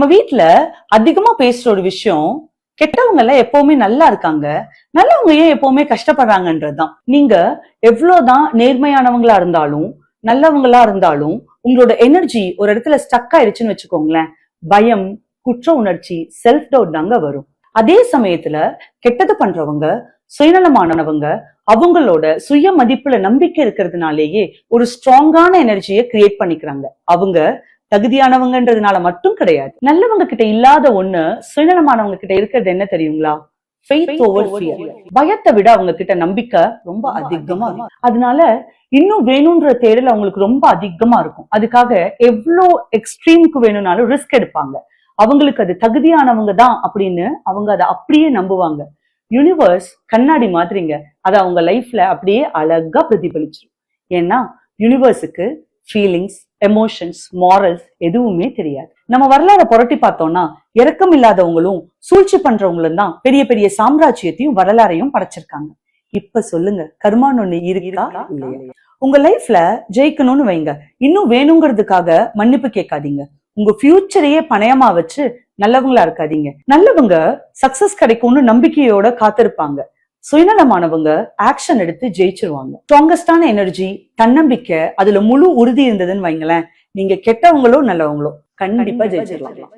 நம்ம வீட்டுல அதிகமா பேசுற ஒரு விஷயம், கெட்டவங்க எல்லாம் எப்பவுமே நல்லா இருக்காங்க, நல்லவங்க ஏன் எப்பவுமே கஷ்டப்படுறாங்கன்றதுதான். நீங்க எவ்வளவுதான் நேர்மையானவங்களா இருந்தாலும் நல்லவங்களா இருந்தாலும் உங்களோட எனர்ஜி ஒரு இடத்துல ஸ்டக் ஆயிடுச்சுன்னு வச்சுக்கோங்களேன், பயம், குற்ற உணர்ச்சி, செல்ஃப் டவுட் தாங்க வரும். அதே சமயத்துல கெட்டது பண்றவங்க, சுயநலமானவங்க, அவங்களோட சுய மதிப்புல நம்பிக்கை இருக்கிறதுனாலேயே ஒரு ஸ்ட்ராங்கான எனர்ஜியை கிரியேட் பண்ணிக்கிறாங்க. அவங்க தகுதியானவங்கன்றதுனால மட்டும் கிடையாது. நல்லவங்க கிட்ட இல்லாத ஒண்ணு சுயநலமானவங்க கிட்ட இருக்கிறது என்ன தெரியுங்களா? Faith over fear. பயத்தை விட அவங்க கிட்ட நம்பிக்கை ரொம்ப அதிகமா இருக்கும். அதனால இன்னும் வேணும்ன்ற தேடல் அவங்களுக்கு ரொம்ப அதிகமா இருக்கும். அதுக்காக எவ்வளோ எக்ஸ்ட்ரீமுக்கு வேணும்னாலும் ரிஸ்க் எடுப்பாங்க. அவங்களுக்கு அது தகுதியானவங்க தான் அப்படின்னு அவங்க அதை அப்படியே நம்புவாங்க. யூனிவர்ஸ் கண்ணாடி மாதிரிங்க, அதை அவங்க லைஃப்ல அப்படியே அழகா பிரதிபலிச்சிடும். ஏன்னா யூனிவர்ஸுக்கு ஃபீலிங்ஸ், எமோஷன்ஸ், மாரல்ஸ் எதுவுமே தெரியாது. நம்ம வரலாறை புரட்டி பார்த்தோம்னா இரக்கம் இல்லாதவங்களும் சூழ்ச்சி பண்றவங்களும் தான் பெரிய பெரிய சாம்ராஜ்யத்தையும் வரலாறையும் படைச்சிருக்காங்க. இப்ப சொல்லுங்க, கர்மான்னு ஒண்ணு இருக்கா இல்லையா? உங்க லைஃப்ல ஜெயிக்கணும்னு வைங்க, இன்னும் வேணுங்கிறதுக்காக மன்னிப்பு கேட்காதீங்க. உங்க ஃபியூச்சரையே பணயமா வச்சு நல்லவங்களா இருக்காதீங்க. நல்லவங்க சக்சஸ் கிடைக்கும்னு நம்பிக்கையோட காத்திருப்பாங்க. சுயநலமானவங்க ஆக்ஷன் எடுத்து ஜெயிச்சிருவாங்க. ஸ்ட்ராங்கஸ்டான எனர்ஜி, தன்னம்பிக்கை, அதுல முழு உறுதி இருந்ததுன்னு வைங்களேன், நீங்க கெட்டவங்களோ நல்லவங்களோ கண்டிப்பா ஜெயிச்சிடலாம்.